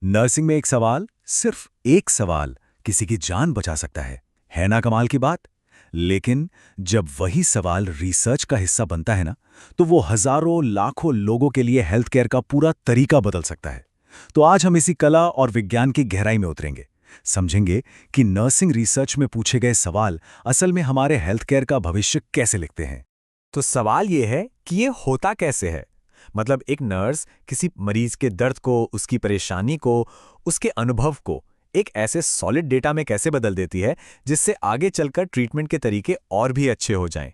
Nursing में एक सवाल, सिर्फ एक सवाल किसी की जान बचा सकता है ना कमाल की बात। लेकिन जब वही सवाल रिसर्च का हिस्सा बनता है ना, तो वो हजारों लाखों लोगों के लिए हेल्थ केयर का पूरा तरीका बदल सकता है। तो आज हम इसी कला और विज्ञान की गहराई में उतरेंगे, समझेंगे कि नर्सिंग रिसर्च में पूछे गए सवाल असल में हमारे हेल्थ केयर का भविष्य कैसे लिखते हैं। तो सवाल ये है कि ये होता कैसे है। मतलब एक नर्स किसी मरीज के दर्द को, उसकी परेशानी को, उसके अनुभव को एक ऐसे सॉलिड डेटा में कैसे बदल देती है जिससे आगे चलकर ट्रीटमेंट के तरीके और भी अच्छे हो जाएं।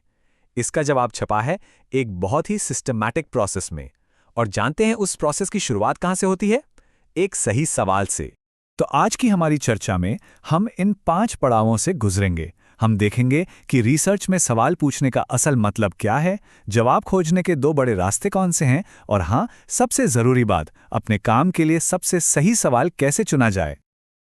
इसका जवाब छपा है एक बहुत ही सिस्टमैटिक प्रोसेस में। और जानते हैं उस प्रोसेस की शुरुआत कहाँ से होती है? एक सही सवाल से। तो आज की हमारी चर्चा में हम इन 5 पड़ावों से गुजरेंगे। हम देखेंगे कि रिसर्च में सवाल पूछने का असल मतलब क्या है, जवाब खोजने के 2 बड़े रास्ते कौन से हैं, और हाँ, सबसे जरूरी बात, अपने काम के लिए सबसे सही सवाल कैसे चुना जाए।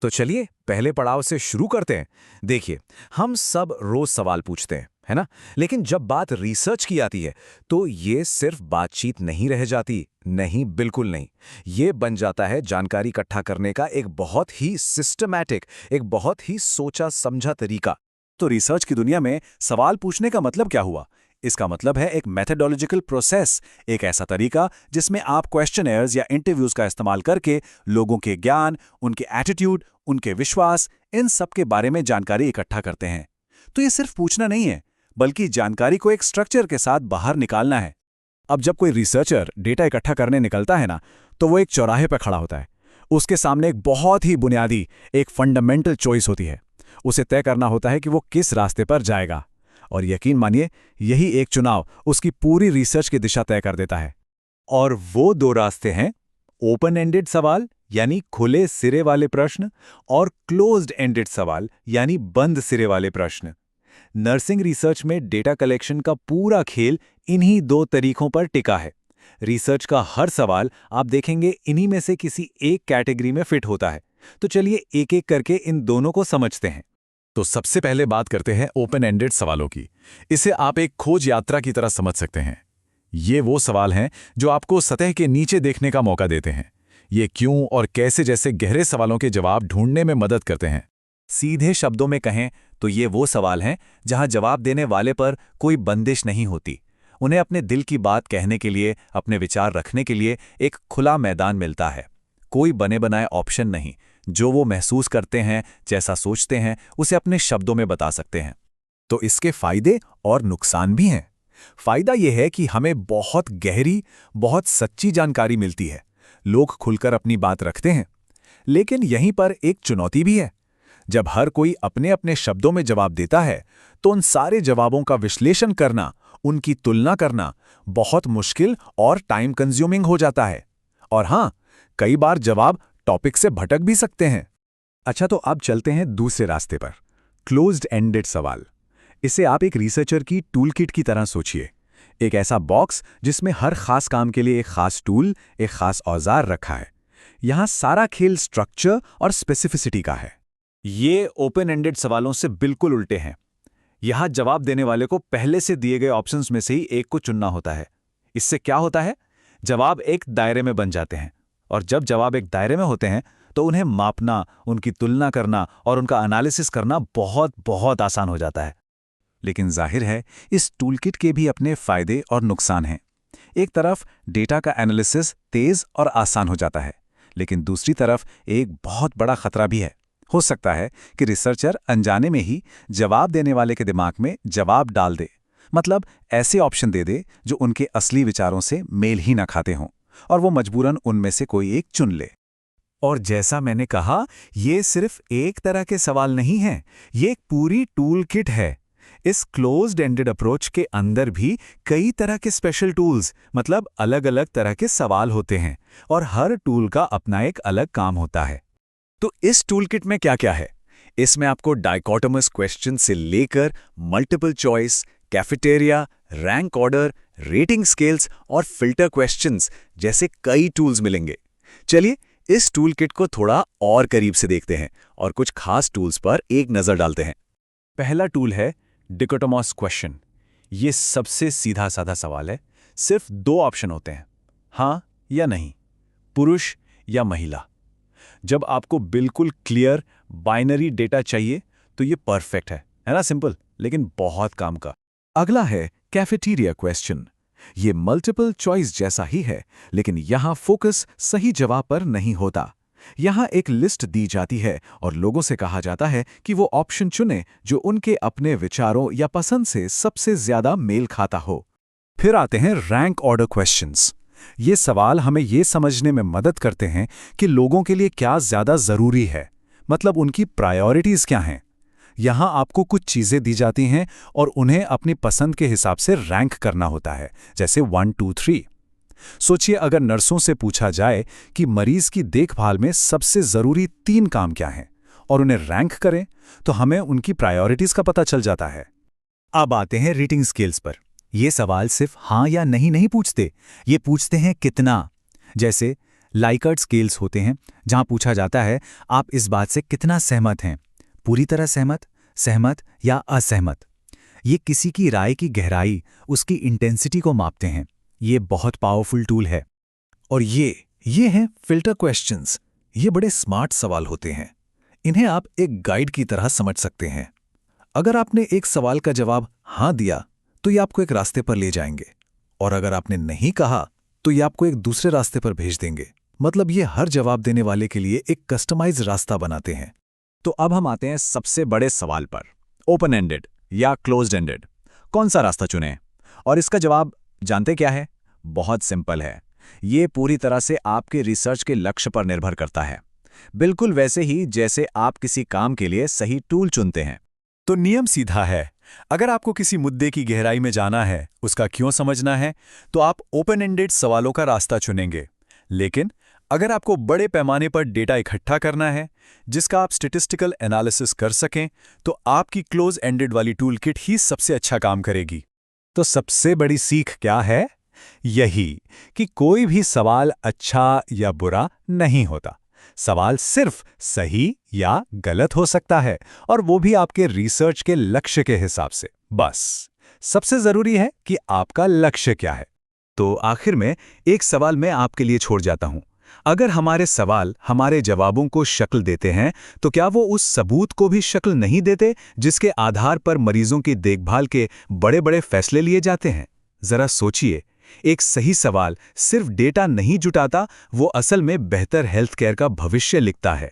तो चलिए पहले पड़ाव से शुरू करते हैं। देखिए, हम सब रोज सवाल पूछते हैं, है ना? लेकिन जब बात रिसर्च की आती है तो ये सिर्फ बातचीत नहीं रह जाती। नहीं, बिल्कुल नहीं। ये बन जाता है जानकारी इकट्ठा करने का एक बहुत ही सिस्टमैटिक, एक बहुत ही सोचा समझा तरीका। तो रिसर्च की दुनिया में सवाल पूछने का मतलब क्या हुआ? इसका मतलब है एक मेथोडोलॉजिकल प्रोसेस, एक ऐसा तरीका जिसमें आप क्वेश्चनर्स या इंटरव्यूज का इस्तेमाल करके लोगों के ज्ञान, उनके एटीट्यूड, उनके विश्वास, इन सब के बारे में जानकारी इकट्ठा करते हैं। तो ये सिर्फ पूछना नहीं है, बल्कि जानकारी को एक स्ट्रक्चर के साथ बाहर निकालना है। अब जब कोई रिसर्चर डेटा इकट्ठा करने निकलता है ना, तो वो एक चौराहे पर खड़ा होता है। उसके सामने एक बहुत ही बुनियादी, एक फंडामेंटल चॉइस होती है। उसे तय करना होता है कि वो किस रास्ते पर जाएगा। और यकीन मानिए, यही एक चुनाव उसकी पूरी रिसर्च की दिशा तय कर देता है। और वो 2 रास्ते हैं, ओपन एंडेड सवाल यानी खुले सिरे वाले प्रश्न, और क्लोज्ड एंडेड सवाल यानी बंद सिरे वाले प्रश्न। नर्सिंग रिसर्च में डेटा कलेक्शन का पूरा खेल इन्हीं 2 तरीकों पर टिका है। रिसर्च का हर सवाल आप देखेंगे इन्हीं में से किसी एक कैटेगरी में फिट होता है। तो चलिए एक एक करके इन दोनों को समझते हैं। तो सबसे पहले बात करते हैं ओपन एंडेड सवालों की। इसे आप एक खोज यात्रा की तरह समझ सकते हैं। ये वो सवाल हैं जो आपको सतह के नीचे देखने का मौका देते हैं। ये क्यों और कैसे जैसे गहरे सवालों के जवाब ढूंढने में मदद करते हैं। सीधे शब्दों में कहें तो ये वो सवाल हैं जहां जवाब देने वाले पर कोई बंदिश नहीं होती। उन्हें अपने दिल की बात कहने के लिए, अपने विचार रखने के लिए एक खुला मैदान मिलता है। कोई बने बनाए ऑप्शन नहीं। जो वो महसूस करते हैं, जैसा सोचते हैं, उसे अपने शब्दों में बता सकते हैं। तो इसके फायदे और नुकसान भी हैं। फायदा यह है कि हमें बहुत गहरी, बहुत सच्ची जानकारी मिलती है। लोग खुलकर अपनी बात रखते हैं। लेकिन यहीं पर एक चुनौती भी है। जब हर कोई अपने अपने शब्दों में जवाब देता है, तो उन सारे जवाबों का विश्लेषण करना, उनकी तुलना करना बहुत मुश्किल और टाइम कंज्यूमिंग हो जाता है। और हां, कई बार जवाब टॉपिक से भटक भी सकते हैं। अच्छा, तो अब चलते हैं दूसरे रास्ते पर, क्लोज्ड एंडेड सवाल। इसे आप एक रिसर्चर की टूल किट की तरह सोचिए। एक ऐसा बॉक्स जिसमें हर खास काम के लिए एक खास टूल, एक खास औजार रखा है। यहां सारा खेल स्ट्रक्चर और स्पेसिफिसिटी का है। ये ओपन एंडेड सवालों से बिल्कुल उल्टे हैं। यहां जवाब देने वाले को पहले से दिए गए ऑप्शंस में से ही एक को चुनना होता है। इससे क्या होता है? जवाब एक दायरे में बन जाते हैं। और जब जवाब एक दायरे में होते हैं तो उन्हें मापना, उनकी तुलना करना और उनका एनालिसिस करना बहुत बहुत आसान हो जाता है। लेकिन जाहिर है, इस टूलकिट के भी अपने फायदे और नुकसान हैं। एक तरफ डेटा का एनालिसिस तेज और आसान हो जाता है, लेकिन दूसरी तरफ एक बहुत बड़ा खतरा भी है। हो सकता है कि रिसर्चर अनजाने में ही जवाब देने वाले के दिमाग में जवाब डाल दे, मतलब ऐसे ऑप्शन दे दे जो उनके असली विचारों से मेल ही ना खाते हों, और वो मजबूरन उनमें से कोई एक चुन ले। और जैसा मैंने कहा, ये सिर्फ एक तरह के सवाल नहीं हैं, ये एक पूरी टूल किट है। इस क्लोज्ड एंडेड अप्रोच के अंदर भी कई तरह के स्पेशल टूल्स, मतलब अलग-अलग तरह के सवाल होते हैं, और हर टूल का अपना एक अलग काम होता है। तो इस टूलकिट में क्या-क्या है? इसमें आपको डाइकोटोमस क्वेश्चन से लेकर multiple choice, cafeteria, rank order, rating scales और फिल्टर क्वेश्चंस जैसे कई टूल्स मिलेंगे। चलिए इस टूलकिट को थोड़ा और करीब से देखते हैं और कुछ खास टूल्स पर एक नजर डालते हैं। पहला टूल है डिकोटोमस क्वेश्चन। ये सबसे सीधा साधा सवाल है। सिर्फ 2 ऑप्शन होते हैं, हां या नहीं, पुरुष या महिला। जब आपको बिल्कुल क्लियर बाइनरी डेटा चाहिए तो ये परफेक्ट है ना? सिंपल लेकिन बहुत काम का। अगला है कैफेटेरिया क्वेश्चन। ये मल्टीपल चॉइस जैसा ही है, लेकिन यहाँ फोकस सही जवाब पर नहीं होता। यहाँ एक लिस्ट दी जाती है और लोगों से कहा जाता है कि वो ऑप्शन चुनें जो उनके अपने विचारों या पसंद से सबसे ज्यादा मेल खाता हो। फिर आते हैं रैंक ऑर्डर क्वेश्चंस। ये सवाल हमें ये समझने में मदद करते हैं कि लोगों के लिए क्या ज्यादा जरूरी है, मतलब उनकी प्रायोरिटीज क्या हैं। यहाँ आपको कुछ चीजें दी जाती हैं और उन्हें अपनी पसंद के हिसाब से रैंक करना होता है, जैसे 1 2 3। सोचिए अगर नर्सों से पूछा जाए कि मरीज की देखभाल में सबसे जरूरी 3 काम क्या हैं और उन्हें रैंक करें, तो हमें उनकी प्रायोरिटीज का पता चल जाता है। अब आते हैं रीडिंग स्किल्स पर। ये सवाल सिर्फ हाँ या नहीं पूछते, ये पूछते हैं कितना। जैसे लाइकर्ट स्केल्स होते हैं, जहां पूछा जाता है आप इस बात से कितना सहमत हैं, पूरी तरह सहमत, सहमत या असहमत। ये किसी की राय की गहराई, उसकी इंटेंसिटी को मापते हैं। ये बहुत पावरफुल टूल है। और ये हैं फिल्टर क्वेश्चंस। ये बड़े स्मार्ट सवाल होते हैं। इन्हें आप एक गाइड की तरह समझ सकते हैं। अगर आपने एक सवाल का जवाब हाँ दिया तो ये आपको एक रास्ते पर ले जाएंगे, और अगर आपने नहीं कहा तो ये आपको एक दूसरे रास्ते पर भेज देंगे। मतलब ये हर जवाब देने वाले के लिए एक कस्टमाइज रास्ता बनाते हैं। तो अब हम आते हैं सबसे बड़े सवाल पर, ओपन एंडेड या क्लोज्ड एंडेड। कौन सा रास्ता चुनें? और इसका जवाब जानते क्या है? बहुत सिंपल है। ये पूरी तरह से आपके रिसर्च के लक्ष्य पर निर्भर करता है, बिल्कुल वैसे ही जैसे आप किसी काम के लिए सही टूल चुनते हैं। तो नियम सीधा है। अगर आपको किसी मुद्दे की गहराई में जाना है, उसका क्यों समझना है, तो आप ओपन एंडेड सवालों का रास्ता चुनेंगे। लेकिन अगर आपको बड़े पैमाने पर डेटा इकट्ठा करना है जिसका आप स्टैटिस्टिकल एनालिसिस कर सकें, तो आपकी क्लोज एंडेड वाली टूल किट ही सबसे अच्छा काम करेगी। तो सबसे बड़ी सीख क्या है? यही कि कोई भी सवाल अच्छा या बुरा नहीं होता। सवाल सिर्फ सही या गलत हो सकता है, और वो भी आपके रिसर्च के लक्ष्य के हिसाब से। बस सबसे जरूरी है कि आपका लक्ष्य क्या है। तो आखिर में एक सवाल मैं आपके लिए छोड़ जाता हूं। अगर हमारे सवाल हमारे जवाबों को शक्ल देते हैं, तो क्या वो उस सबूत को भी शक्ल नहीं देते जिसके आधार पर मरीजों की देखभाल के बड़े-बड़े फैसले लिए जाते हैं? जरा सोचिए, एक सही सवाल सिर्फ डेटा नहीं जुटाता, वो असल में बेहतर हेल्थ केयर का भविष्य लिखता है।